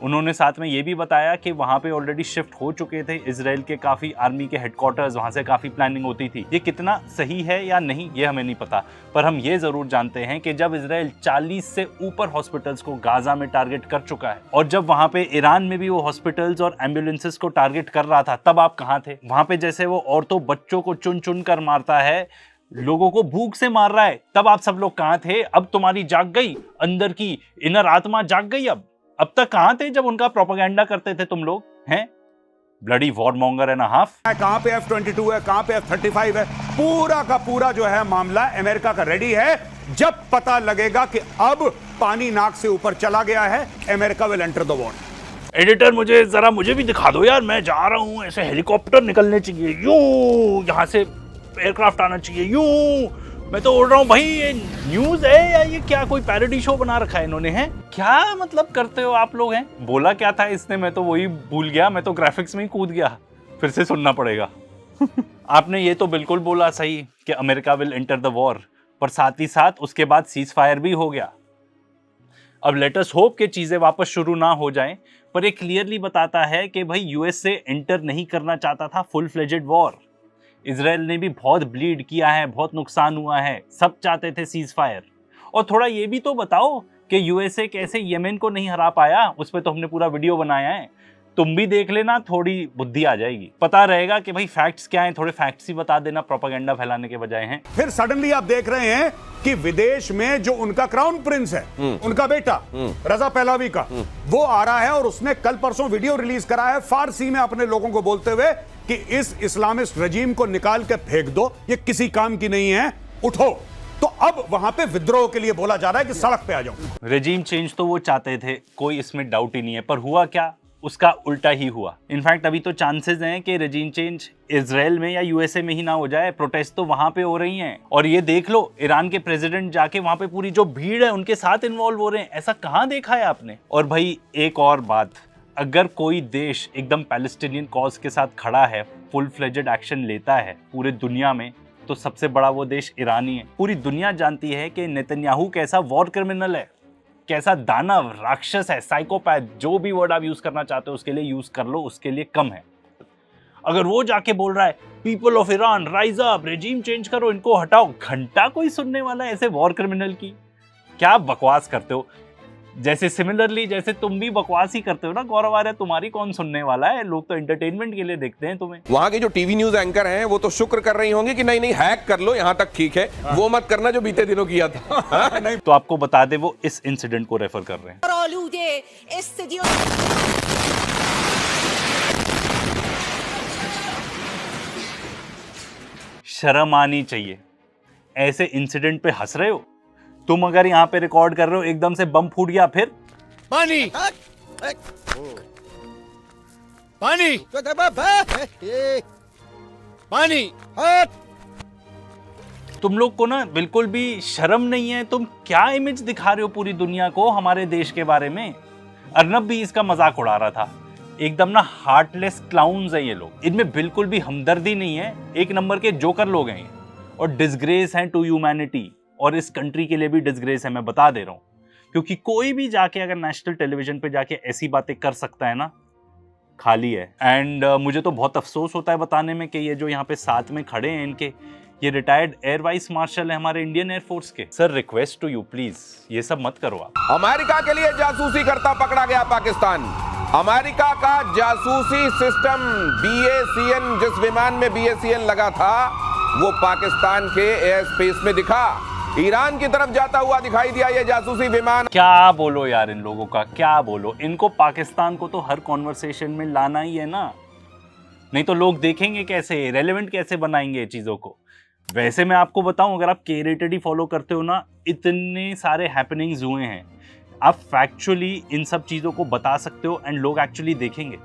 उन्होंने साथ में ये भी बताया कि वहां पे ऑलरेडी शिफ्ट हो चुके थे इजराइल के काफी आर्मी के हेडक्वार्टर्स, वहां से काफी प्लानिंग होती थी। ये कितना सही है या नहीं ये हमें नहीं पता, पर हम ये जरूर जानते हैं कि जब इजराइल 40 से ऊपर हॉस्पिटल्स को गाजा में टारगेट कर चुका है और जब वहां पे ईरान में भी वो हॉस्पिटल्स और एम्बुलेंसेस को टारगेट कर रहा था, तब आप कहाँ थे? वहां पे जैसे वो औरतों बच्चों को चुन चुन कर मारता है, लोगों को भूख से मार रहा है, तब आप सब लोग कहाँ थे? अब तुम्हारी जाग गई अंदर की इनर आत्मा, जाग गई। अब तक कहाँ थे जब उनका प्रोपेगेंडा करते थे तुम लोग? हैं ब्लडी वॉरमॉन्गर एंड अ हाफ। कहां पे F-22 है, कहां पे F-35 है, पूरा का पूरा जो है मामला अमेरिका का रेडी है। जब पता लगेगा कि अब पानी नाक से ऊपर चला गया है, America will enter the war. Editor मुझे भी दिखा दो यार, मैं जा रहा हूँ, ऐसे हेलीकॉप्टर निकलने चाहिए, यूं यहाँ से एयरक्राफ्ट आना चाहिए, यूं मैं तो उड़ रहा हूँ भाई। ये न्यूज है या ये क्या कोई पैरोडी शो बना रखा है इन्होंने? है क्या मतलब करते हो आप लोग? हैं बोला क्या था इसने, मैं तो वही भूल गया, मैं तो ग्राफिक्स में ही कूद गया, फिर से सुनना पड़ेगा। आपने ये तो बिल्कुल बोला सही कि America will enter the war, पर साथ ही साथ उसके बाद सीज फायर भी हो गया। अब लेट अस होप कि चीजें वापस शुरू ना हो जाएं, पर ये क्लियरली बताता है कि भाई यूएस से एंटर नहीं करना चाहता था फुल फ्लेजेड वॉर। इजराइल ने भी बहुत ब्लीड किया है, बहुत नुकसान हुआ है, सब चाहते थे सीज फायर। और थोड़ा ये भी तो बताओ कि यूएसए कैसे येमेन को नहीं हरा पाया, उस पर तो हमने पूरा वीडियो बनाया है, तुम भी देख लेना, थोड़ी बुद्धि आ जाएगी, पता रहेगा कि भाई फैक्ट्स क्या हैं। थोड़े फैक्ट्स ही बता देना, प्रोपेगेंडा फैलाने के बजाय हैं। फिर सडनली आप देख रहे हैं कि विदेश में जो उनका क्राउन प्रिंस है, उनका बेटा रजा पहलवी का, वो आ रहा है और उसने कल परसों वीडियो रिलीज करा है फारसी में अपने लोगों को बोलते हुए कि इस इस्लामिस्ट रजीम को निकाल के फेंक दो, ये किसी काम की नहीं है, उठो। तो अब वहां पे विद्रोह के लिए बोला जा रहा है कि सड़क पे आ जाओ। रेजीम चेंज तो वो चाहते थे, कोई इसमें डाउट ही नहीं है, पर हुआ क्या? उसका उल्टा ही हुआ। इनफैक्ट अभी तो चांसेस हैं कि रेजीम चेंज इजराइल में या यूएसए में ही ना हो जाए। प्रोटेस्ट तो वहां पे हो रही हैं, और ये देख लो ईरान के प्रेसिडेंट जाके वहां पे पूरी जो भीड़ है उनके साथ इन्वॉल्व हो रहे हैं। ऐसा कहां देखा है आपने? और भाई एक और बात, अगर कोई देश एकदम पैलेस्टीनियन कॉज के साथ खड़ा है, फुल फ्लेजेड एक्शन लेता है पूरे दुनिया में, तो सबसे बड़ा वो देश ईरान ही है। पूरी दुनिया जानती है कि नेतन्याहू कैसा वॉर क्रिमिनल है, कैसा दानव राक्षस है, साइकोपैथ, जो भी वर्ड आप यूज करना चाहते हो उसके लिए यूज कर लो, उसके लिए कम है। अगर वो जाके बोल रहा है people of Iran rise up, regime change करो, इनको हटाओ, घंटा कोई सुनने वाला है ऐसे वॉर क्रिमिनल की? क्या बकवास करते हो। जैसे सिमिलरली जैसे तुम भी बकवास ही करते हो ना गौरव आर्य, तुम्हारी कौन सुनने वाला है, लोग तो एंटरटेनमेंट के लिए देखते हैं तुम्हें। वहां के जो टीवी न्यूज एंकर हैं वो तो शुक्र कर रही होंगी कि नहीं नहीं हैक कर लो, यहां तक ठीक है, वो मत करना जो बीते दिनों किया था। नहीं तो आपको बता दे, वो इस इंसिडेंट को रेफर कर रहे हैं। शर्म आनी चाहिए, ऐसे इंसिडेंट पे हंस रहे हो तुम। अगर यहाँ पे रिकॉर्ड कर रहे हो, एकदम से बम फूट गया, फिर पानी पानी पानी, तुम लोग को ना बिल्कुल भी शर्म नहीं है। तुम क्या इमेज दिखा रहे हो पूरी दुनिया को हमारे देश के बारे में। अर्नब भी इसका मजाक उड़ा रहा था। एकदम ना हार्टलेस क्लाउन्स हैं ये लोग, इनमें बिल्कुल भी हमदर्दी नहीं है, एक नंबर के जोकर लोग हैं ये, और डिसग्रेस हैं टू ह्यूमैनिटी, और इस कंट्री के लिए भी डिसग्रेस है, मैं बता दे रहा हूं। क्योंकि कोई भी जाके अगर नेशनल टेलीविजन पे जाके ऐसी बातें कर सकता है ना, खाली है। एंड मुझे तो बहुत अफसोस होता है बताने में कि ये जो यहाँ पे साथ में खड़े हैं इनके, ये रिटायर्ड एयर वाइस मार्शल है हमारे इंडियन एयरफोर्स के। Sir request to you, please ये सब मत करो आप। अमेरिका के लिए जासूसी करता पकड़ा गया पाकिस्तान। अमेरिका का जासूसी सिस्टम BACN, जिस विमान में BACN लगा था वो पाकिस्तान के एयर स्पेस में दिखा, ईरान की तरफ जाता हुआ दिखाई दिया ये जासूसी विमान। क्या बोलो यार इन लोगों का, क्या बोलो। इनको पाकिस्तान को तो हर कॉन्वर्सेशन में लाना ही है ना, नहीं तो लोग देखेंगे कैसे, रेलेवेंट कैसे बनाएंगे चीजों को। वैसे मैं आपको बताऊं, अगर आप K-rated ही फॉलो करते हो ना, इतने सारे हैपनिंग्स हुए हैं, आप फैक्चुअली इन सब चीजों को बता सकते हो एंड लोग एक्चुअली देखेंगे।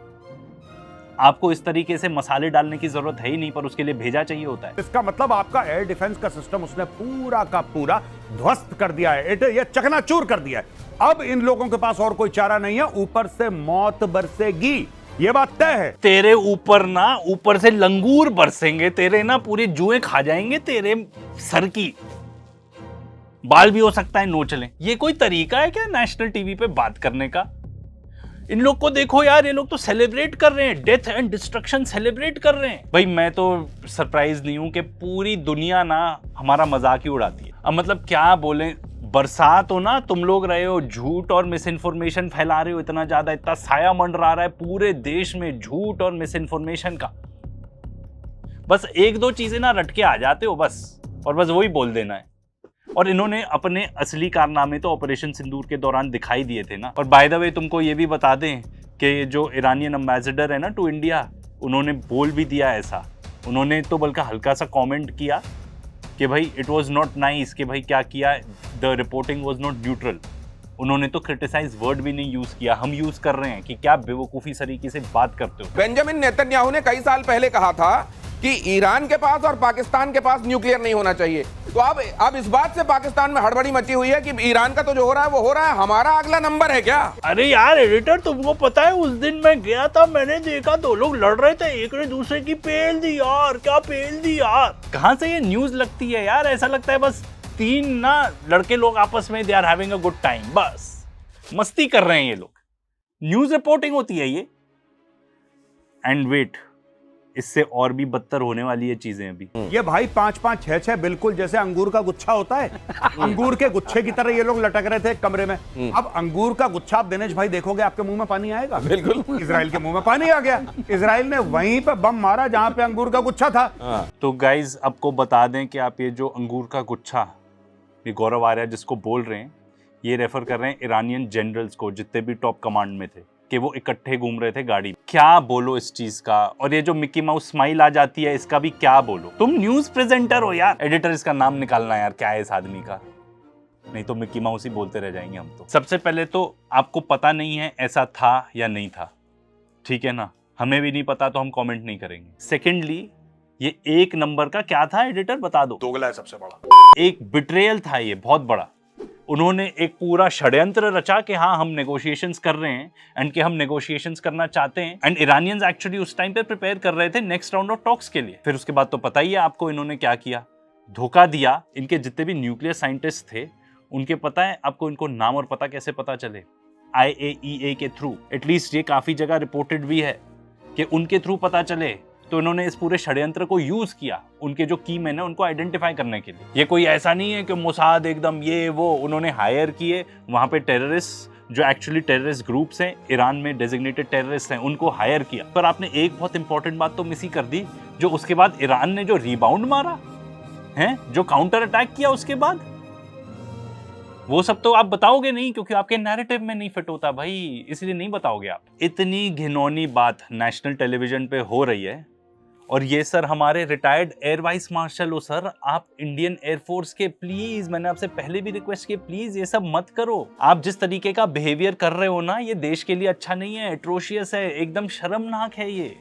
आपको इस तरीके से मसाले डालने की जरूरत है ही नहीं, पर उसके लिए भेजा चाहिए होता है। इसका मतलब आपका एयर डिफेंस का सिस्टम उसने पूरा का पूरा ध्वस्त कर दिया है, ये चकनाचूर कर दिया है। अब इन लोगों के पास और कोई चारा नहीं है, ऊपर से मौत बरसेगी, ये बात तय है। तेरे ऊपर ना, ऊपर से लंगूर बरसेंगे, तेरे ना पूरे जुएं खा जाएंगे तेरे सर की, बाल भी हो सकता है नोच लें। ये कोई तरीका है क्या नेशनल टीवी पे बात करने का? इन लोग को देखो यार, ये लोग तो सेलिब्रेट कर रहे हैं, डेथ एंड डिस्ट्रक्शन सेलिब्रेट कर रहे हैं। भाई मैं तो सरप्राइज नहीं हूं कि पूरी दुनिया ना हमारा मजाक ही उड़ाती है। अब मतलब क्या बोले, बरसात हो ना, तुम लोग रहे हो झूठ और मिस इन्फॉर्मेशन फैला रहे हो इतना ज्यादा, इतना साया मंडरा रहा है पूरे देश में झूठ और मिस इन्फॉर्मेशन का। बस एक दो चीजें ना रट के आ जाते हो बस, और बस वही बोल देना है। और इन्होंने अपने असली कारनामे तो ऑपरेशन सिंदूर के दौरान दिखाई दिए थे ना। और बाय द वे तुमको ये भी बता दें कि जो ईरानियन एम्बेसडर है ना टू इंडिया, उन्होंने बोल भी दिया ऐसा। उन्होंने तो बल्कि हल्का सा कमेंट किया कि भाई इट वाज नॉट नाइस, कि भाई क्या किया, the reporting was not neutral. उन्होंने तो क्रिटिसाइज वर्ड भी नहीं यूज किया, हम यूज कर रहे हैं कि क्या बेवकूफी तरीके से बात करते हो। बेंजामिन नेतन्याहू ने कई साल पहले कहा था कि ईरान के पास और पाकिस्तान के पास न्यूक्लियर नहीं होना चाहिए। तो अब इस बात से पाकिस्तान में हड़बड़ी मची हुई है कि ईरान का तो जो हो रहा है वो हो रहा है, हमारा अगला नंबर है क्या? अरे यार एडिटर, तुमको पता है उस दिन मैं गया था, मैंने देखा दो लोग लड़ रहे थे, एक ने दूसरे की पेल दी यार, क्या पेल दी यार। कहां से ये न्यूज लगती है यार? ऐसा लगता है बस तीन ना लड़के लोग आपस में they are having a good time, बस मस्ती कर रहे हैं ये लोग। न्यूज रिपोर्टिंग होती है ये। एंड वेट, इससे और भी बदतर होने वाली है चीजें अभी। ये भाई 5-5, 6-6 बिल्कुल जैसे अंगूर का गुच्छा होता है, अंगूर के गुच्छे की तरह ये लोग लटक रहे थे एक कमरे में। अब अंगूर का गुच्छा आप दिनेश भाई देखोगे, आपके मुंह में पानी आएगा। बिल्कुल। इजराइल के मुंह में पानी आ गया। इजराइल ने वहीं पे बम मारा जहां पे अंगूर का गुच्छा था। तो गाइज आपको बता दें कि आप ये जो अंगूर का गुच्छा, ये गौरव आर्या जिसको बोल रहे हैं, ये रेफर कर रहे हैं ईरानियन जनरल्स को, जितने भी टॉप कमांड में थे, कि वो इकट्ठे घूम रहे थे गाड़ी। क्या बोलो इस चीज का? और ये जो मिकी माउस स्माइल आ जाती है, इसका भी क्या बोलो? तुम न्यूज प्रेजेंटर हो यार। एडिटर, इसका नाम निकालना यार, क्या है इस आदमी का, नहीं तो मिकी माउस ही बोलते रह जाएंगे हम तो। सबसे पहले तो आपको पता नहीं है ऐसा था या नहीं था, ठीक है ना? हमें भी नहीं पता तो हम कमेंट नहीं करेंगे। सेकेंडली, ये एक नंबर का क्या था एडिटर, बता दो। दोगला है सबसे बड़ा, एक बिट्रेयल था ये बहुत बड़ा। उन्होंने एक पूरा षड्यंत्र रचा कि हाँ हम नेगोशिएशंस कर रहे हैं एंड कि हम नेगोशिएशंस करना चाहते हैं। एंड ईरानियंस एक्चुअली उस टाइम पे प्रिपेयर कर रहे थे नेक्स्ट राउंड ऑफ टॉक्स के लिए। फिर उसके बाद तो पता ही है आपको इन्होंने क्या किया, धोखा दिया। इनके जितने भी न्यूक्लियर साइंटिस्ट थे, उनके पता है आपको इनको नाम और पता कैसे पता चले? IAEA के थ्रू। एटलीस्ट ये काफी जगह रिपोर्टेड भी है कि उनके थ्रू पता चले। तो इन्होंने इस पूरे षड्यंत्र को यूज किया उनके जो की मैन है उनको आइडेंटिफाई करने के लिए। ये कोई ऐसा नहीं है कि मोसाद एकदम ये वो, उन्होंने हायर किए वहां पे टेररिस्ट जो एक्चुअली टेररिस्ट ग्रुप्स हैं, ईरान में डेजिग्नेटेड टेररिस्ट हैं, उनको हायर किया। पर आपने एक बहुत इंपॉर्टेंट बात तो मिस ही कर दी, जो उसके बाद ईरान ने जो रिबाउंड मारा है, जो काउंटर अटैक किया उसके बाद, वो सब तो आप बताओगे नहीं क्योंकि आपके नैरेटिव में नहीं फिट होता भाई, इसलिए नहीं बताओगे आप। इतनी घिनौनी बात नेशनल टेलीविजन पे हो रही है, और ये सर हमारे रिटायर्ड एयर वाइस मार्शल हो सर, आप इंडियन एयरफोर्स के, प्लीज, मैंने आपसे पहले भी रिक्वेस्ट की, प्लीज ये सब मत करो। आप जिस तरीके का बिहेवियर कर रहे हो ना, ये देश के लिए अच्छा नहीं है, एट्रोशियस है, एकदम शर्मनाक है ये।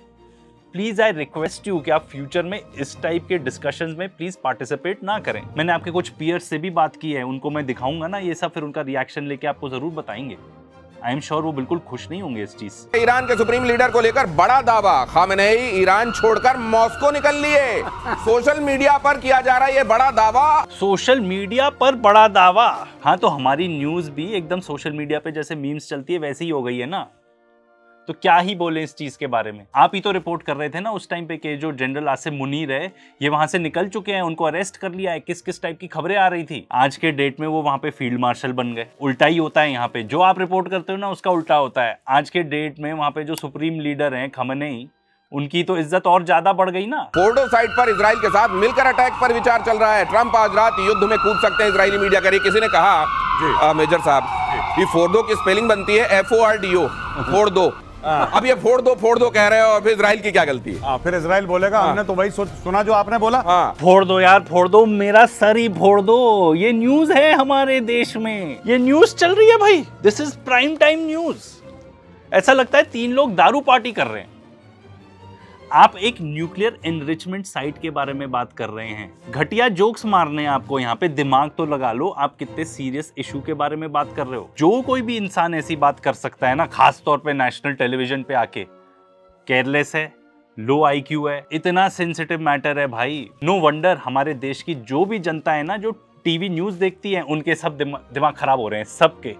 प्लीज आई रिक्वेस्ट यू कि आप फ्यूचर में इस टाइप के डिस्कशंस में प्लीज पार्टिसिपेट ना करें। मैंने आपके कुछ पीयर्स से भी बात की है, उनको मैं दिखाऊंगा ना ये सब, फिर उनका रिएक्शन लेके आपको जरूर बताएंगे। आई एम श्योर वो बिल्कुल खुश नहीं होंगे इस चीज से। ईरान के सुप्रीम लीडर को लेकर बड़ा दावा, खामेनेई ईरान छोड़कर मॉस्को निकल लिए। सोशल मीडिया पर किया जा रहा है ये बड़ा दावा। सोशल मीडिया पर बड़ा दावा? हाँ, तो हमारी न्यूज भी एकदम सोशल मीडिया पे जैसे मीम्स चलती है वैसे ही हो गई है ना। तो क्या ही बोले इस चीज के बारे में। आप ही तो रिपोर्ट कर रहे थे ना उस टाइम पे कि जो जनरल आसिम मुनीर है ये वहां से निकल चुके हैं, उनको अरेस्ट कर लिया है। किस किस टाइप की खबरें आ रही थी। आज के डेट में वो वहां पे फील्ड मार्शल बन गए। उल्टा ही होता है यहाँ पे, जो आप रिपोर्ट करते हो ना उसका उल्टा होता है। आज के डेट में वहां पे जो सुप्रीम लीडर हैं खामेनेई, उनकी तो इज्जत और ज्यादा बढ़ गई ना। फोर्डो साइट पर इजराइल के साथ मिलकर अटैक पर विचार चल रहा है। ट्रंप आज रात युद्ध में कूद सकते हैं, इजरायली मीडिया कह रही। किसी ने कहा मेजर साहब कि फोर्डो की स्पेलिंग बनती है FORDO, फोड़ दो। अब ये फोड़ दो कह रहे हो, और फिर इजराइल की क्या गलती है? फिर इजराइल बोलेगा हमने तो वही सुना जो आपने बोला। फोड़ दो यार, फोड़ दो, मेरा सर ही फोड़ दो। ये न्यूज है हमारे देश में, ये न्यूज चल रही है भाई। This is prime time news. ऐसा लगता है 3 लोग दारू पार्टी कर रहे हैं। आप एक न्यूक्लियर एनरिचमेंट साइट के बारे में बात कर रहे हैं। घटिया जोक्स मारने हैं आपको यहाँ पे, दिमाग तो लगा लो। आप कितने सीरियस इशू के बारे में बात कर रहे हो। जो कोई भी इंसान ऐसी बात कर सकता है ना, खास तौर पे नेशनल टेलीविजन पे आके, केयरलेस है, लो IQ है, इतना सेंसिटिव मैटर है भाई। नो वंडर हमारे देश की जो भी जनता है ना, जो टीवी न्यूज देखती है, उनके सब दिमाग खराब हो रहे हैं सबके।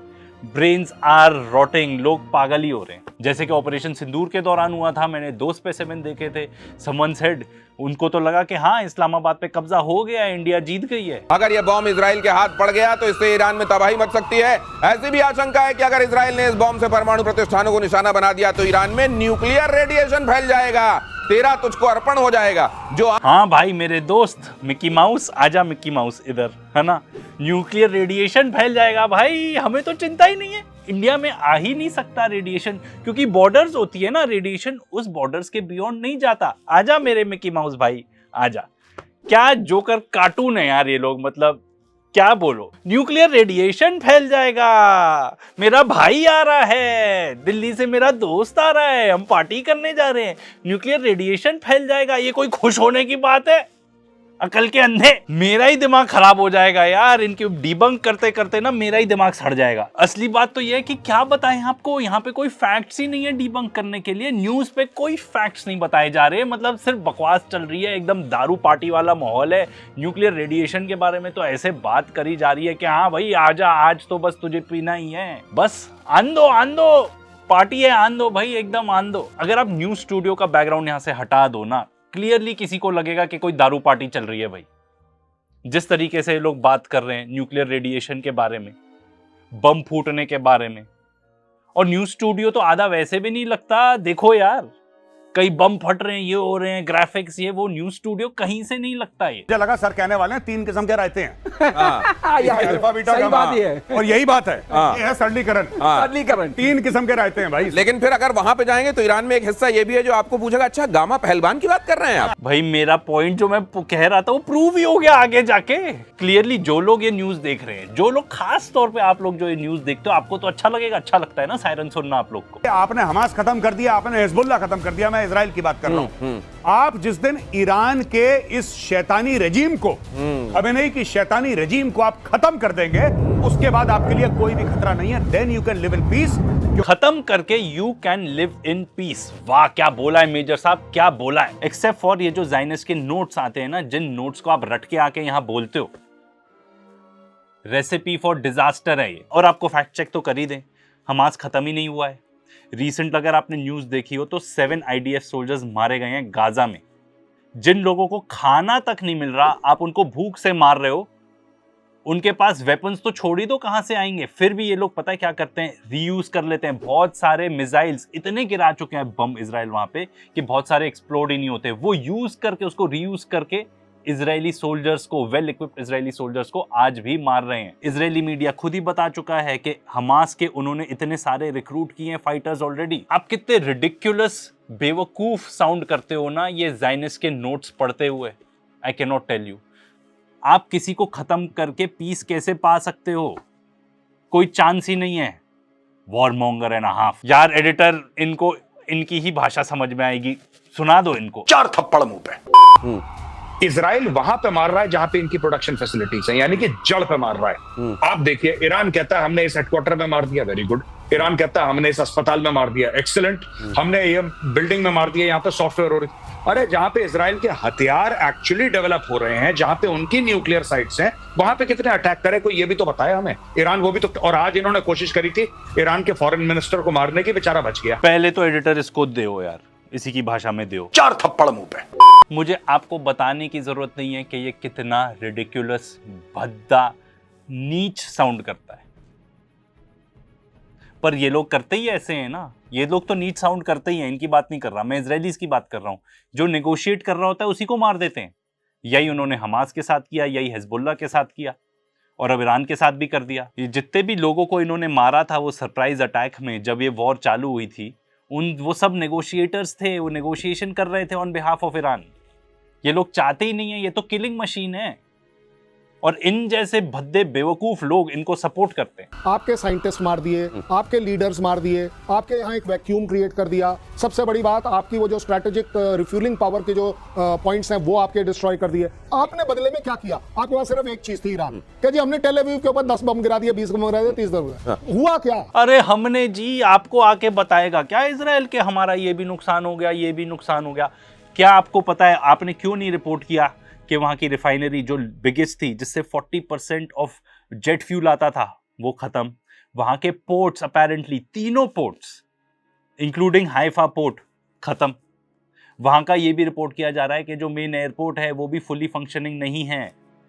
ब्रेन्स आर रॉटिंग, लोग पागल ही हो रहे हैं। जैसे कि ऑपरेशन सिंदूर के दौरान हुआ था, मैंने 2 स्पेसिमेन देखे थे, समवन सेड उनको तो लगा कि हाँ इस्लामाबाद पे कब्जा हो गया, इंडिया जीत गई है। अगर यह बॉम्ब इजराइल के हाथ पड़ गया तो इससे ईरान में तबाही मच सकती है। ऐसी भी आशंका है कि अगर इजराइल ने इस बॉम्ब से परमाणु प्रतिष्ठानों को निशाना बना दिया तो ईरान में न्यूक्लियर रेडिएशन फैल जाएगा, तेरा तुझको अर्पण हो जाएगा। जो हाँ भाई मेरे दोस्त मिकी माउस, आजा मिकी माउस इधर, है ना। न्यूक्लियर रेडिएशन फैल जाएगा भाई, हमें तो चिंता ही नहीं है, इंडिया में आ ही नहीं सकता रेडिएशन, क्योंकि बॉर्डर्स होती है ना, रेडिएशन उस बॉर्डर्स के बियॉन्ड नहीं जाता। आजा मेरे मिकी माउस भाई आजा। क्या जोकर कार्टून है यार ये लोग, मतलब क्या बोलो। न्यूक्लियर रेडिएशन फैल जाएगा, मेरा भाई आ रहा है दिल्ली से, मेरा दोस्त आ रहा है, हम पार्टी करने जा रहे हैं, न्यूक्लियर रेडिएशन फैल जाएगा, ये कोई खुश होने की बात है? अकल के अंधे, मेरा ही दिमाग खराब हो जाएगा यार, इनके डिबंक करते करते ना मेरा ही दिमाग सड़ जाएगा। असली बात तो यह है कि क्या बताएं आपको, यहाँ पे कोई फैक्ट्स ही नहीं है डिबंक करने के लिए, न्यूज पे कोई फैक्ट्स नहीं बताए जा रहे, मतलब सिर्फ बकवास चल रही है, एकदम दारू पार्टी वाला माहौल है। न्यूक्लियर रेडिएशन के बारे में तो ऐसे बात करी जा रही है कि हाँ भाई आजा, आज तो बस तुझे पीना ही है, बस आन दो पार्टी है, आन दो भाई, एकदम आन दो। अगर आप न्यूज स्टूडियो का बैकग्राउंड यहाँ से हटा दो ना, क्लियरली किसी को लगेगा कि कोई दारू पार्टी चल रही है भाई। जिस तरीके से लोग बात कर रहे हैं न्यूक्लियर रेडिएशन के बारे में, बम फूटने के बारे में, और न्यूज स्टूडियो तो आधा वैसे भी नहीं लगता। देखो यार, कई बम फट रहे हैं, ये हो रहे हैं, ग्राफिक्स ये वो, न्यूज स्टूडियो कहीं से नहीं लगता। ये मुझे लगा सर कहने वाले हैं 3 किस्म के रायते हैं, अल्फा बीटा सही गामा। बात ये है। और यही बात है, ये है सरलीकरण। सरलीकरण। 3 किस्म के रायते हैं भाई। लेकिन फिर अगर वहां पे जाएंगे तो ईरान में एक हिस्सा ये भी है जो आपको पूछेगा, अच्छा गामा पहलवान की बात कर रहे हैं आप? भाई मेरा पॉइंट जो मैं कह रहा था वो प्रूव ही हो गया आगे जाके। क्लियरली जो लोग ये न्यूज देख रहे हैं, जो लोग खास तौर पे आप लोग जो ये न्यूज देखते हो, आपको तो अच्छा लगेगा, अच्छा लगता है ना सायरन सुनना आप लोग को। आपने हमास खत्म कर दिया, आपने हिजबुल्लाह खत्म कर दिया, मैं इजराइल की बात कर रहा हूं। आप जिस दिन ईरान के इस शैतानी रजीम को, अभी नहीं कि शैतानी रजीम को आप खत्म कर देंगे, उसके बाद आपके लिए कोई भी खतरा नहीं है। Then you can live in peace. खत्म करके you can live in peace. वाह क्या बोला है मेजर साहब, क्या बोला है। एक्सेप्ट फॉर ये जो जाइनिस्ट के नोट्स आते हैं ना, जिन नोट्स को आप रट के आके यहां बोलते हो, रेसिपी फॉर डिजास्टर है ये। और आपको फैक्ट चेक तो कर ही दें, हमास खत्म ही नहीं हुआ है। रिसेंट अगर आपने न्यूज देखी हो तो 7 IDF सोल्जर्स मारे गए हैं गाजा में। जिन लोगों को खाना तक नहीं मिल रहा, आप उनको भूख से मार रहे हो, उनके पास वेपन्स तो छोड़ ही दो, कहां से आएंगे। फिर भी ये लोग पता है क्या करते हैं, रीयूज कर लेते हैं। बहुत सारे मिसाइल्स इतने गिरा चुके हैं बम इजराइल वहां पे कि बहुत सारे एक्सप्लोड ही नहीं होते। वो यूज करके, उसको रीयूज करके इजरायली सोल्जर्स को, वेल इक्विप्ड इजरायली सोल्जर्स को आज भी मार रहे हैं। इजरायली मीडिया खुद ही बता चुका है कि हमास के उन्होंने इतने सारे रिक्रूट किए हैं फाइटर्स ऑलरेडी। आप कितने रिडिक्युलस बेवकूफ साउंड करते हो ना ये ज़ायनिस्ट के नोट्स पढ़ते हुए, I can not tell you. आप किसी को खत्म करके पीस कैसे पा सकते हो, कोई चांस ही नहीं है। War monger and half. यार एडिटर, इनको इनकी ही भाषा समझ में आएगी, सुना दो इनको। 4 थप्पड़ मुंह पे। इजराइल वहां पे मार रहा है जहां पे इनकी प्रोडक्शन फैसिलिटीज है, यानी कि जड़ पे मार रहा है। आप देखिए, ईरान कहता है हमने इस हेडक्वार्टर में मार दिया, वेरी गुड। ईरान कहता है हमने इस अस्पताल में मार दिया, एक्सीलेंट। हमने ये बिल्डिंग में मार दिया, यहाँ पे सॉफ्टवेयर हो रही। अरे जहां पे इजराइल के हथियार एक्चुअली डेवलप हो रहे हैं, जहां पे उनकी न्यूक्लियर साइट्स हैं, वहां पे कितने अटैक करे कोई ये भी तो बताया हमें। ईरान वो भी तो, और आज इन्होंने कोशिश करी थी ईरान के फॉरेन मिनिस्टर को मारने की, बेचारा बच गया। पहले तो एडिटर इसको दो यार, इसी की भाषा में दो। 4 थप्पड़ मुंह पे। मुझे आपको बताने की जरूरत नहीं है कि ये कितना रिडिक्युलस, भद्दा, नीच साउंड करता है, पर ये लोग करते ही ऐसे हैं ना। ये लोग तो नीच साउंड करते ही हैं, इनकी बात नहीं कर रहा मैं, इजरायलीज की बात कर रहा हूं। जो नेगोशिएट कर रहा होता है उसी को मार देते हैं। यही उन्होंने हमास के साथ किया, यही हिजबुल्लाह के साथ किया, और अब ईरान के साथ भी कर दिया। ये जितने भी लोगों को इन्होंने मारा था वो सरप्राइज अटैक में, जब ये वॉर चालू हुई थी, वो सब नेगोशिएटर्स थे, वो नेगोशिएशन कर रहे थे ऑन बिहाफ ऑफ ईरान। ये लोग चाहते ही नहीं है, ये तो किलिंग मशीन है, और इन जैसे भद्दे बेवकूफ लोग इनको सपोर्ट करते हैं। आपके साइंटिस्ट मार दिए, आपके लीडर्स मार दिए, आपके यहाँ एक वैक्यूम क्रिएट कर दिया। सबसे बड़ी बात, आपकी वो जो स्ट्रैटेजिक रिफ्यूलिंग पावर के जो पॉइंट्स हैं वो आपके डिस्ट्रॉय कर दिए। आपने बदले में क्या किया? आपके पास सिर्फ एक चीज थी, ईरान, कि जी हमने टेल अवीव के ऊपर 10 बम गिरा दिए, 20 बम गिरा दिए, 30 बम हुआ क्या? अरे हमने जी, आपको आके बताएगा क्या इजराइल के हमारा ये भी नुकसान हो गया, ये भी नुकसान हो गया? क्या आपको पता है, आपने क्यों नहीं रिपोर्ट किया कि वहां की रिफाइनरी जो बिगेस्ट थी, जिससे 40% ऑफ जेट फ्यूल आता था, वो खत्म। वहां के पोर्ट्स अपेरेंटली तीनों पोर्ट्स इंक्लूडिंग हाइफा पोर्ट खत्म। वहां का ये भी रिपोर्ट किया जा रहा है कि जो मेन एयरपोर्ट है वो भी फुली फंक्शनिंग नहीं है।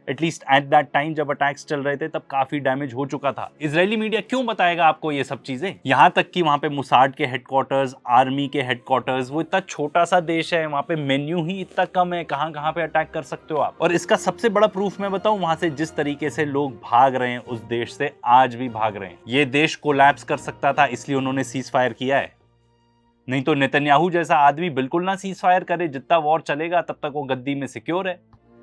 एटलीस्ट एट दैट टाइम जब अटैक्स चल रहे थे तब काफी डैमेज हो चुका था। इजरायली मीडिया क्यों बताएगा आपको ये सब चीजें? यहां तक कि वहां पे मुसाड के हेडक्वार्टर्स, आर्मी के हेडक्वार्टर्स, वो इतना छोटा सा देश है, वहां पे मेन्यू ही इतना कम है, कहां पे अटैक कर सकते हो आप। और इसका सबसे बड़ा प्रूफ मैं बताऊं, वहां से जिस तरीके से लोग भाग रहे हैं उस देश से, आज भी भाग रहे हैं। ये देश कोलैप्स कर सकता था, इसलिए उन्होंने सीज फायर किया है। नहीं तो नेतन्याहू जैसा आदमी बिल्कुल ना सीज फायर करे, जितना वॉर चलेगा तब तक वो गद्दी में सिक्योर है,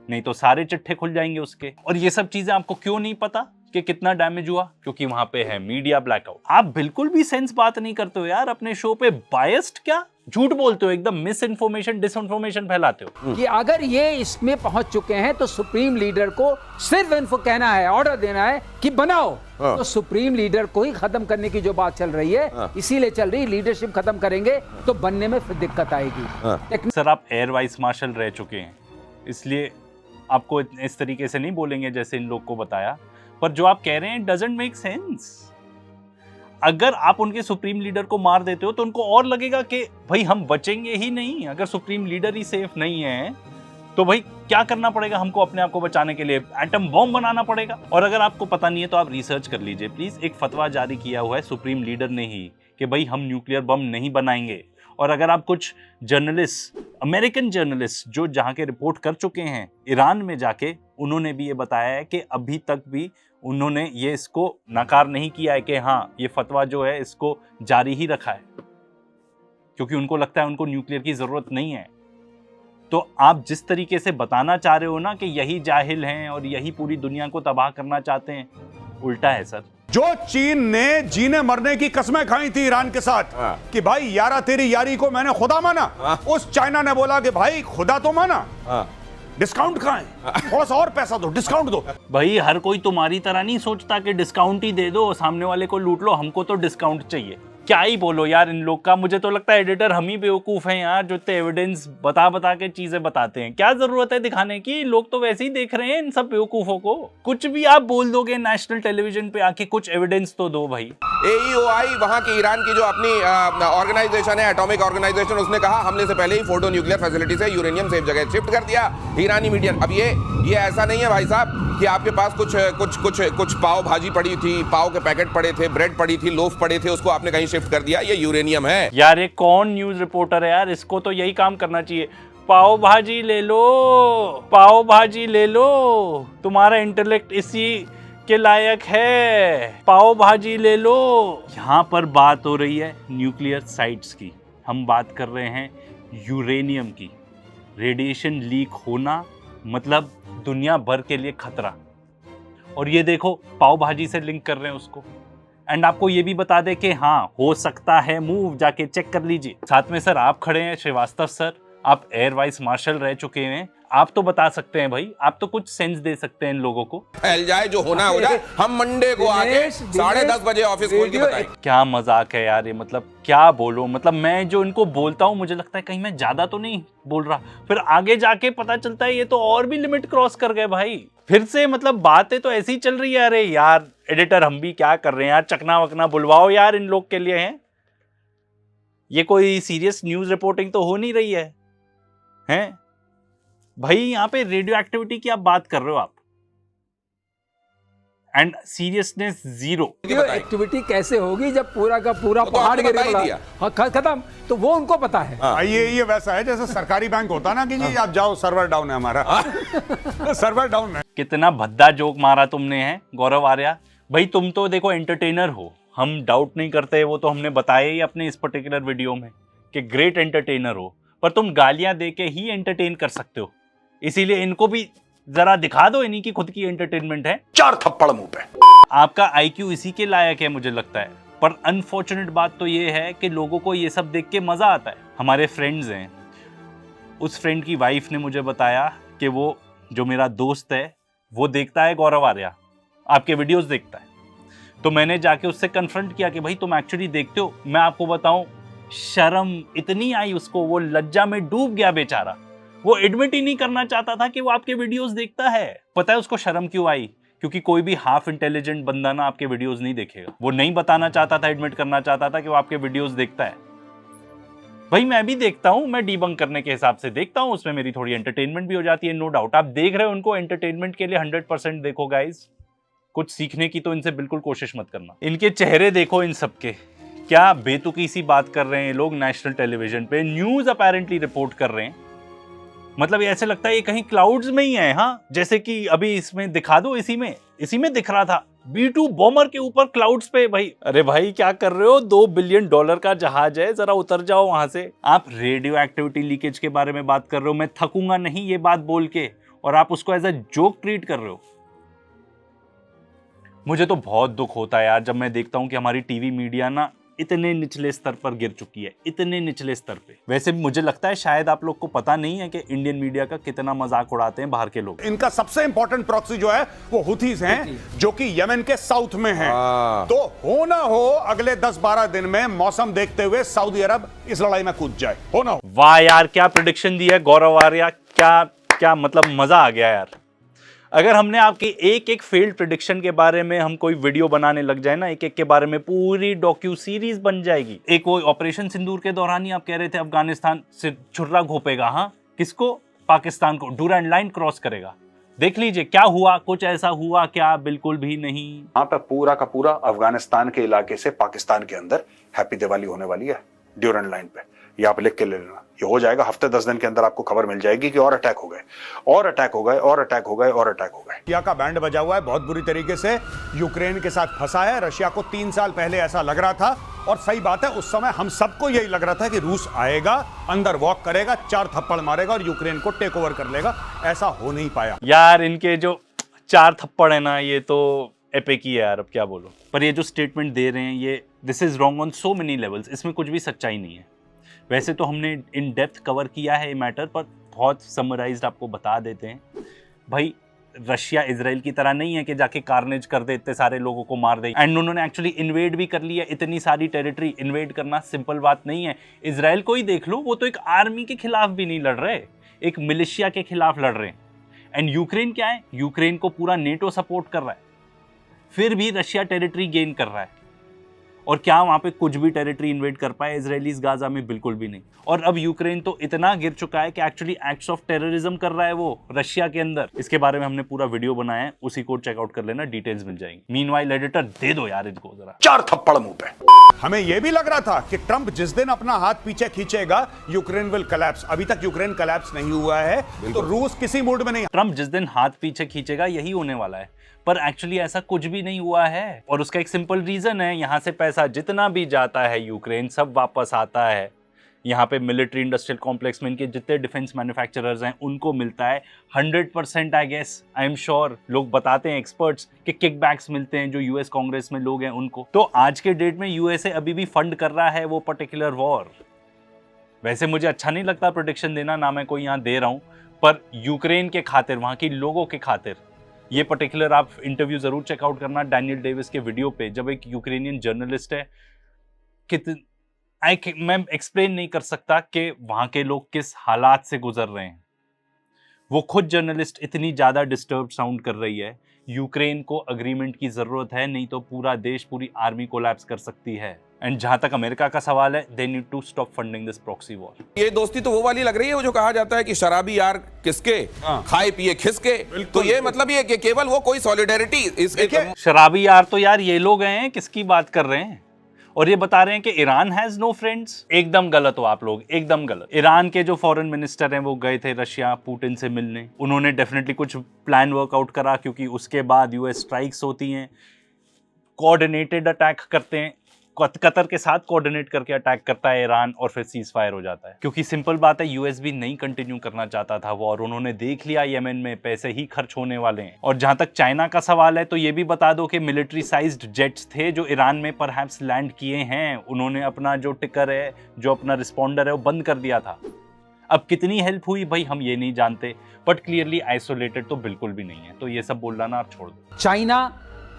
नहीं तो सारे चिट्ठे खुल जाएंगे उसके। और ये सब चीजें आपको क्यों नहीं पता कि कितना डैमेज हुआ? क्योंकि वहां पे है मीडिया ब्लैकआउट। आप बिल्कुल भी सेंस बात नहीं करते हो यार अपने शो पे। बायस्ड क्या, झूठ बोलते हो, एकदम मिस इन्फॉर्मेशन, डिसइंफॉर्मेशन फैलाते हो। कि अगर ये इसमें पहुंच चुके हैं तो सुप्रीम लीडर को सिर्फ इनको कहना है, ऑर्डर देना है कि बनाओ। तो सुप्रीम लीडर को ही खत्म करने की जो बात चल रही है, इसीलिए चल रही, लीडरशिप खत्म करेंगे तो बनने में फिर दिक्कत आएगी। सर आप एयर वाइस मार्शल रह चुके हैं, इसलिए आपको इस तरीके से नहीं बोलेंगे जैसे इन लोग को बताया, पर जो आप कह रहे हैं डजंट मेक सेंस। अगर आप उनके सुप्रीम लीडर को मार देते हो तो उनको और लगेगा कि भाई हम बचेंगे ही नहीं। अगर सुप्रीम लीडर ही सेफ नहीं है तो भाई क्या करना पड़ेगा हमको अपने आप को बचाने के लिए? एटम बॉम्ब बनाना पड़ेगा। और अगर आपको पता नहीं है तो आप रिसर्च कर लीजिए प्लीज। एक फतवा जारी किया हुआ है सुप्रीम लीडर ने ही कि भाई हम न्यूक्लियर बम नहीं बनाएंगे। और अगर आप कुछ जर्नलिस्ट, अमेरिकन जर्नलिस्ट जो जहां के रिपोर्ट कर चुके हैं ईरान में जाके, उन्होंने भी ये बताया है कि अभी तक भी उन्होंने ये इसको नकार नहीं किया है कि हाँ ये फतवा जो है इसको जारी ही रखा है, क्योंकि उनको लगता है उनको न्यूक्लियर की जरूरत नहीं है। तो आप जिस तरीके से बताना चाह रहे हो ना कि यही जाहिल हैं और यही पूरी दुनिया को तबाह करना चाहते हैं, उल्टा है सर। जो चीन ने जीने मरने की कस्में खाई थी ईरान के साथ कि भाई यारा तेरी यारी को मैंने खुदा माना, उस चाइना ने बोला कि भाई खुदा तो माना, डिस्काउंट खाएं, थोड़ा सा और पैसा दो, डिस्काउंट दो। भाई हर कोई तुम्हारी तरह नहीं सोचता कि डिस्काउंट ही दे दो, सामने वाले को लूट लो, हमको तो डिस्काउंट चाहिए। क्या ही बोलो यार इन लोग का। मुझे तो लगता है एडिटर हम ही बेवकूफ हैं यार, जो इतने एविडेंस बता के चीजें बताते हैं। क्या जरूरत है दिखाने की, लोग तो वैसे ही देख रहे हैं इन सब बेवकूफों को। कुछ भी आप बोल दोगे नेशनल टेलीविजन पे आके, कुछ एविडेंस तो दो भाई। AEOI वहां की ईरान की जो अपनी ऑर्गेनाइजेशन है, एटॉमिक ऑर्गेनाइजेशन, उसने कहा हमले से पहले ही फोर्डो न्यूक्लियर फैसिलिटी से यूरेनियम सेफ जगह शिफ्ट कर दिया ईरानी मीडिया। अब ये ऐसा नहीं है भाई साहब कि आपके पास कुछ पाव भाजी पड़ी थी, पाव के पैकेट पड़े थे, ब्रेड पड़ी थी, लोफ पड़े थे, उसको आपने कहीं शिफ्ट कर दिया। ये यूरेनियम है यार। ये कौन न्यूज रिपोर्टर है यार, इसको तो यही काम करना चाहिए। पाव भाजी ले लो, पाव भाजी ले लो, तुम्हारा इंटेलेक्ट इसी के लायक है, पाव भाजी ले लो। यहां पर बात हो रही है न्यूक्लियर साइट्स की, हम बात कर रहे हैं यूरेनियम की। रेडिएशन लीक होना मतलब दुनिया भर के लिए खतरा, और ये देखो पाव भाजी से लिंक कर रहे हैं उसको। एंड आपको ये भी बता दे कि हाँ हो सकता है मूव, जाके चेक कर लीजिए। साथ में सर आप खड़े हैं, श्रीवास्तव सर, आप एयर वाइस मार्शल रह चुके हैं, आप तो बता सकते हैं भाई, आप तो कुछ सेंस दे सकते हैं इन लोगों को। फैल जाए जो होना हो जाए, हम मंडे को आके 10:30 बजे ऑफिस खोल के बताएं। क्या मजाक है यार ये, मतलब क्या बोलो, मतलब मैं जो इनको बोलता हूँ मुझे लगता है कहीं मैं ज्यादा तो नहीं बोल रहा, फिर आगे जाके पता चलता है ये तो और भी लिमिट क्रॉस कर गए भाई। फिर से मतलब बातें तो ऐसी चल रही है। अरे यार एडिटर हम भी क्या कर रहे हैं यार, चकना वकना बुलवाओ यार इन लोग के लिए। हैं ये कोई सीरियस न्यूज रिपोर्टिंग तो हो नहीं रही है हैं भाई। यहाँ पे रेडियो एक्टिविटी की आप बात कर रहे हो आप, एंड सीरियसनेस जीरो। एक्टिविटी कैसे होगी जब पूरा का पूरा पहाड़ गिर गया खत्म, तो वो उनको पता है। ये वैसा है जैसे सरकारी बैंक होता ना कि जी आप जाओ सर्वर डाउन है हमारा। सर्वर डाउन है। कितना भद्दा जोक मारा तुमने है गौरव आर्या भाई। तुम तो देखो एंटरटेनर हो, हम डाउट नहीं करते, वो तो हमने बताया ही अपने इस पर्टिकुलर वीडियो में कि ग्रेट एंटरटेनर हो, पर तुम गालियां दे के ही एंटरटेन कर सकते हो। इसीलिए इनको भी जरा दिखा दो इन्हीं की खुद की एंटरटेनमेंट है। 4 थप्पड़ मुंह पे। आपका आईक्यू इसी के लायक है मुझे लगता है, पर अनफॉर्चुनेट बात तो ये है कि लोगों को ये सब देख के मजा आता है। हमारे फ्रेंड्स हैं, उस फ्रेंड की वाइफ ने मुझे बताया कि वो जो मेरा दोस्त है वो देखता है गौरव आर्या, आपके वीडियोस देखता है। तो मैंने जाके उससे कन्फ्रंट किया कि भाई तुम एक्चुअली देखते हो? मैं आपको बताऊं, शर्म इतनी आई उसको, वो लज्जा में डूब गया बेचारा। वो एडमिट ही नहीं करना चाहता था कि वो आपके वीडियोस देखता है। पता है उसको शर्म क्यों आई? क्योंकि कोई भी हाफ इंटेलिजेंट बंदा ना आपके वीडियोस नहीं देखेगा। वो नहीं बताना चाहता था, एडमिट करना चाहता था कि वो आपके वीडियोस देखता है। भाई मैं भी देखता हूं, मैं डीबंक करने के हिसाब से देखता हूं, उसमें मेरी थोड़ी एंटरटेनमेंट भी हो जाती है, नो डाउट। आप देख रहे हो उनको एंटरटेनमेंट के लिए 100% देखो गाइस, कुछ सीखने की तो इनसे बिल्कुल कोशिश मत करना। इनके चेहरे देखो इन सबके, क्या बेतुकी सी बात कर रहे हैं लोग नेशनल टेलीविजन पे, न्यूज अपेरेंटली रिपोर्ट कर रहे हैं। मतलब ये ऐसे लगता है ये कहीं क्लाउड्स में ही है। हाँ, जैसे कि अभी इसमें दिखा दो, इसी में दिख रहा था B2 बॉमर के ऊपर क्लाउड्स पे। भाई अरे भाई क्या कर रहे हो, $2 बिलियन का जहाज है, जरा उतर जाओ वहां से। आप रेडियो एक्टिविटी लीकेज के बारे में बात कर रहे हो, मैं थकूंगा नहीं ये बात बोल के, और आप उसको एज अ जोक ट्रीट कर रहे हो। मुझे तो बहुत दुख होता है यार जब मैं देखता हूं कि हमारी टीवी मीडिया ना इतने निचले स्तर पर गिर चुकी है, इतने निचले स्तर पे। वैसे मुझे लगता है शायद आप लोग को पता नहीं है कि इंडियन मीडिया का कितना मजाक उड़ाते हैं बाहर के लोग। इनका सबसे इंपॉर्टेंट प्रॉक्सी जो है वो हुथीज हैं, जो कि यमन के साउथ में हैं। तो हो ना हो अगले 10-12 दिन में मौसम देखते हुए सऊदी अरब इस लड़ाई में कूद जाए, हो ना हो। वाह यार क्या प्रेडिक्शन दी है गौरव आर्या, क्या मतलब मजा आ गया यार। अगर हमने आपकी एक फेल्ड प्रेडिक्शन के बारे में हम कोई वीडियो बनाने लग जाए ना, एक के बारे में पूरी डॉक्यू सीरीज बन जाएगी। एक वो ऑपरेशन सिंदूर के दौरान ही आप कह रहे थे अफगानिस्तान से छुर्रा घोपेगा, हाँ किसको, पाकिस्तान को, डूरांड लाइन क्रॉस करेगा। देख लीजिए क्या हुआ, कुछ ऐसा हुआ क्या, बिल्कुल भी नहीं। यहाँ पे पूरा का पूरा अफगानिस्तान के इलाके से पाकिस्तान के अंदर हैप्पी दिवाली होने वाली है ड्यूरेंड लाइन पे। ये आप लिख के ले लेना, ये हो जाएगा। हफ्ते 10 दिन के अंदर आपको खबर मिल जाएगी कि और अटैक हो गए, और अटैक हो गए, और अटैक हो गए, और अटैक हो गए। रशिया का बैंड बजा हुआ है बहुत बुरी तरीके से, यूक्रेन के साथ फंसा है। रशिया को 3 साल पहले ऐसा लग रहा था, और सही बात है उस समय हम सबको यही लग रहा था कि रूस आएगा, अंदर वॉक करेगा, 4 थप्पड़ मारेगा और यूक्रेन को टेक ओवर कर लेगा। ऐसा हो नहीं पाया यार। इनके जो 4 थप्पड़ है ना, ये तो एपिक ही है यार, अब क्या बोलो। पर ये जो स्टेटमेंट दे रहे हैं, ये this is wrong on so many levels. इसमें कुछ भी सच्चाई नहीं है। वैसे तो हमने इन डेप्थ कवर किया है ये मैटर, पर बहुत समराइज्ड आपको बता देते हैं। भाई रशिया इजराइल की तरह नहीं है कि जाके कार्नेज कर दे, इतने सारे लोगों को मार दे। एंड उन्होंने एक्चुअली इन्वेड भी कर लिया इतनी सारी टेरिटरी। इन्वेड करना सिंपल बात नहीं है। इजराइल को ही देख लो, वो तो एक आर्मी के खिलाफ भी नहीं लड़ रहे, एक मिलिशिया के खिलाफ लड़ रहे हैं। एंड यूक्रेन क्या है, यूक्रेन को पूरा नेटो सपोर्ट कर रहा है, फिर भी रशिया टेरिटरी गेन कर रहा है। और क्या वहां पे कुछ भी टेरिटरी इन्वेड कर पाए इजरायलीज गाजा में? बिल्कुल भी नहीं। और अब यूक्रेन तो इतना गिर चुका है कि एक्चुअली एक्ट्स ऑफ टेररिज्म कर रहा है वो रशिया के अंदर। इसके बारे में हमने पूरा वीडियो बनाया है, उसी को चेकआउट कर लेना, डिटेल्स मिल जाएंगी। मीनवाइल एडिटर दे दो यार इनको जरा 4 थप्पड़ मुंह पे। हमें यह भी लग रहा था कि ट्रंप जिस दिन अपना हाथ पीछे खींचेगा यूक्रेन विल कोलैप्स। अभी तक यूक्रेन कोलैप्स नहीं हुआ है, तो रूस किसी मूड में नहीं। ट्रंप जिस दिन हाथ पीछे खींचेगा यही होने वाला है, पर एक्चुअली ऐसा कुछ भी नहीं हुआ है। और उसका एक सिंपल रीजन है, यहां से पैसा जितना भी जाता है यूक्रेन सब वापस आता है। यहाँ पे मिलिट्री इंडस्ट्रियल कॉम्प्लेक्स में इनके जितने डिफेंस मैन्युफैक्चरर्स हैं उनको मिलता है 100%। I guess, I am sure, लोग बताते हैं एक्सपर्ट्स कि किकबैक्स मिलते हैं जो यूएस कांग्रेस में लोग हैं उनको। तो आज के डेट में यूएसए अभी भी फंड कर रहा है वो पर्टिकुलर वॉर। वैसे मुझे अच्छा नहीं लगता प्रेडिक्शन देना, ना मैं कोई यहाँ दे रहा हूँ, पर यूक्रेन के खातिर, वहाँ की लोगों के खातिर ये पर्टिकुलर आप इंटरव्यू जरूर चेकआउट करना डैनियल डेविस के वीडियो पे, जब एक यूक्रेनियन जर्नलिस्ट है, मैं एक्सप्लेन नहीं कर सकता कि वहां के लोग किस हालात से गुजर रहे हैं। वो खुद जर्नलिस्ट इतनी ज्यादा डिस्टर्ब साउंड कर रही है। यूक्रेन को अग्रीमेंट की जरूरत है, नहीं तो पूरा देश, पूरी आर्मी कोलैप्स कर सकती है। एंड जहां तक अमेरिका का सवाल है, they need to stop funding this proxy war. ये दोस्ती तो वो वाली लग रही है वो जो कहा जाता है कि शराबी यार किसके, खाए पिए खिसके। तो ये मतलब ये कि केवल वो कोई सॉलिडेरिटी इसके। शराबी यार तो यार ये लोग हैं, किसकी बात कर रहे हैं? और ये बता रहे हैं कि ईरान हैज नो फ्रेंड्स। एकदम गलत हो आप लोग, एकदम गलत। ईरान के जो फॉरेन मिनिस्टर हैं वो गए थे रशिया पुतिन से मिलने। उन्होंने डेफिनेटली कुछ प्लान वर्कआउट करा, क्योंकि उसके बाद यूएस स्ट्राइक्स होती हैं, कोऑर्डिनेटेड अटैक करते हैं, कतर के साथ कोऑर्डिनेट करके अटैक करता है ईरान, और फिर सीज फायर हो जाता है। क्योंकि सिंपल बात है, यूएस भी नहीं कंटिन्यू करना चाहता था वॉर। उन्होंने देख लिया येमेन में पैसे ही खर्च होने वाले हैं। और जहां तक चाइना का सवाल है, तो ये भी बता दो कि मिलिट्री साइज्ड जेट्स थे जो ईरान में परहैप्स लैंड किए हैं। उन्होंने अपना जो टिकर है, जो अपना रिस्पॉन्डर है, वो बंद कर दिया था। अब कितनी हेल्प हुई भाई हम ये नहीं जानते, बट क्लियरली आइसोलेटेड तो बिल्कुल भी नहीं है। तो ये सब बोलना ना आप छोड़ दो। चाइना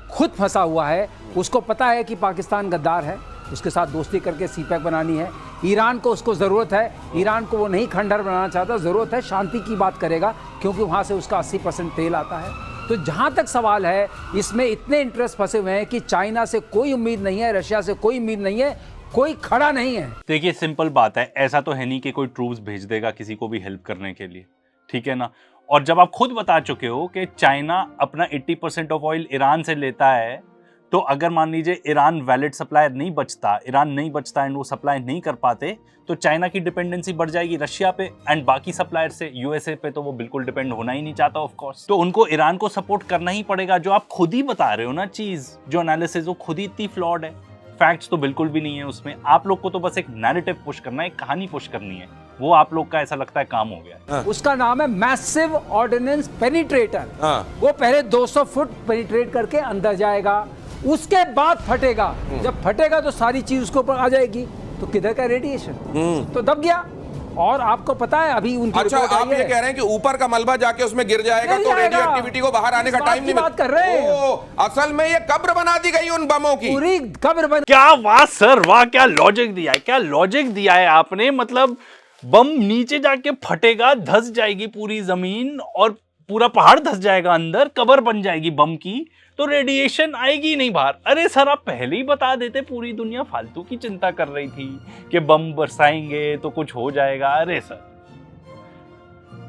खुद फंसा हुआ है, उसको पता है कि पाकिस्तान गद्दार है, उसके साथ दोस्ती करके सीपैक बनानी है। ईरान को उसको ज़रूरत है, ईरान को वो नहीं खंडहर बनाना चाहता, ज़रूरत है शांति की बात करेगा, क्योंकि वहाँ से उसका 80% तेल आता है। तो जहां तक सवाल है, इसमें इतने इंटरेस्ट फंसे हुए हैं कि चाइना से कोई उम्मीद नहीं है, रशिया से कोई उम्मीद नहीं है, कोई खड़ा नहीं है। देखिए सिंपल बात है, ऐसा तो है नहीं कि कोई ट्रूप्स भेज देगा किसी को भी हेल्प करने के लिए, ठीक है ना। और जब आप खुद बता चुके हो कि चाइना अपना 80% ऑफ ऑयल ईरान से लेता है, तो अगर मान लीजिए ईरान वैलिड सप्लायर नहीं बचता, ईरान नहीं बचता एंड वो सप्लाई नहीं कर पाते, तो चाइना की डिपेंडेंसी बढ़ जाएगी रशिया पे एंड बाकी सप्लायर से। यूएसए पे तो वो बिल्कुल डिपेंड होना ही नहीं चाहता ऑफ कोर्स, तो उनको ईरान को सपोर्ट करना ही पड़ेगा। जो आप खुद ही बता रहे हो ना चीज, जो एनालिसिस, वो खुद ही इतनी फ्लॉड है, फैक्ट्स तो बिल्कुल भी नहीं है उसमें। आप लोग को तो बस एक नैरेटिव पुश करना है, एक कहानी पुश करनी है, वो आप लोग का ऐसा लगता है काम हो गया है। उसका नाम है मैसिव ऑर्डिनेंस पेनिट्रेटर। वो पहले 200 फुट पेनिट्रेट करके अंदर जाएगा, उसके बाद फटेगा। जब फटेगा तो सारी चीज उसके ऊपर आ जाएगी, तो किधर का रेडिएशन, तो दब गया। और आपको पता है अभी उनकी अच्छा, आप ये कह रहे हैं कि ऊपर का मलबा जाके उसमें गिर जाएगा तो रेडियो एक्टिविटी को बाहर आने का टाइम नहीं बात कर रहे हैं। असल में ये कब्र बना दी गई उन बमों की, पूरी कब्र बन। क्या बात सर, वाह, क्या लॉजिक दिया है, क्या लॉजिक दिया है आपने। मतलब बम नीचे जाके फटेगा, धंस जाएगी पूरी जमीन और पूरा पहाड़ धंस जाएगा अंदर, कब्र बन जाएगी बम की, तो रेडिएशन आएगी नहीं बाहर। अरे सर, आप पहले ही बता देते, पूरी दुनिया फालतू की चिंता कर रही थी कि बम बरसाएंगे तो कुछ हो जाएगा। अरे सर,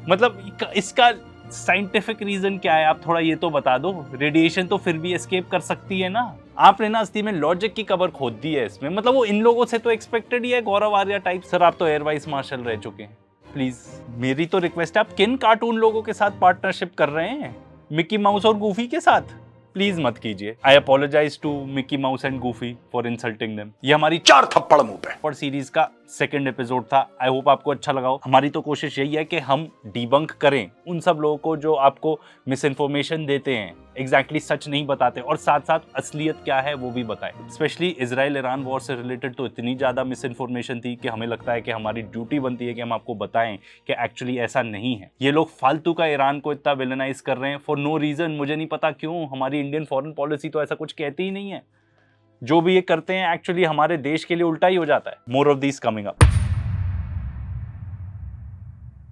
मतलब इसका साइंटिफिक रीजन क्या है, आप थोड़ा ये तो बता दो। रेडिएशन तो फिर भी एस्केप कर सकती है ना। आपने ना असली में लॉजिक की कबर खोद दी है इसमें। मतलब वो इन लोगों से तो एक्सपेक्टेड ही है, गौरव आर्या टाइप। सर, आप तो एयर वाइस मार्शल रह चुके हैं, प्लीज मेरी तो रिक्वेस्ट है, आप किन कार्टून लोगों के साथ पार्टनरशिप कर रहे हैं? मिकी माउस और गूफी के साथ? प्लीज मत कीजिए। I apologise to Mickey Mouse and Goofy for insulting them. ये हमारी 4 थप्पड़ मुंह पे। और सीरीज का सेकंड एपिसोड था। आई होप आपको अच्छा लगा हो। हमारी तो कोशिश यही है कि हम डिबंक करें उन सब लोगों को जो आपको मिस इन्फॉर्मेशन देते हैं, एग्जैक्टली सच नहीं बताते, और साथ साथ असलियत क्या है वो भी बताएं। स्पेशली इजराइल ईरान वॉर से रिलेटेड तो इतनी ज़्यादा मिस इन्फॉर्मेशन थी कि हमें लगता है कि हमारी ड्यूटी बनती है कि हम आपको बताएं कि एक्चुअली ऐसा नहीं है। ये लोग फालतू का ईरान को इतना विलेनाइज कर रहे हैं फॉर नो रीज़न। मुझे नहीं पता क्यों, हमारी इंडियन फॉरेन पॉलिसी तो ऐसा कुछ कहती ही नहीं है। जो भी ये करते हैं एक्चुअली हमारे देश के लिए उल्टा ही हो जाता है। More of this coming up.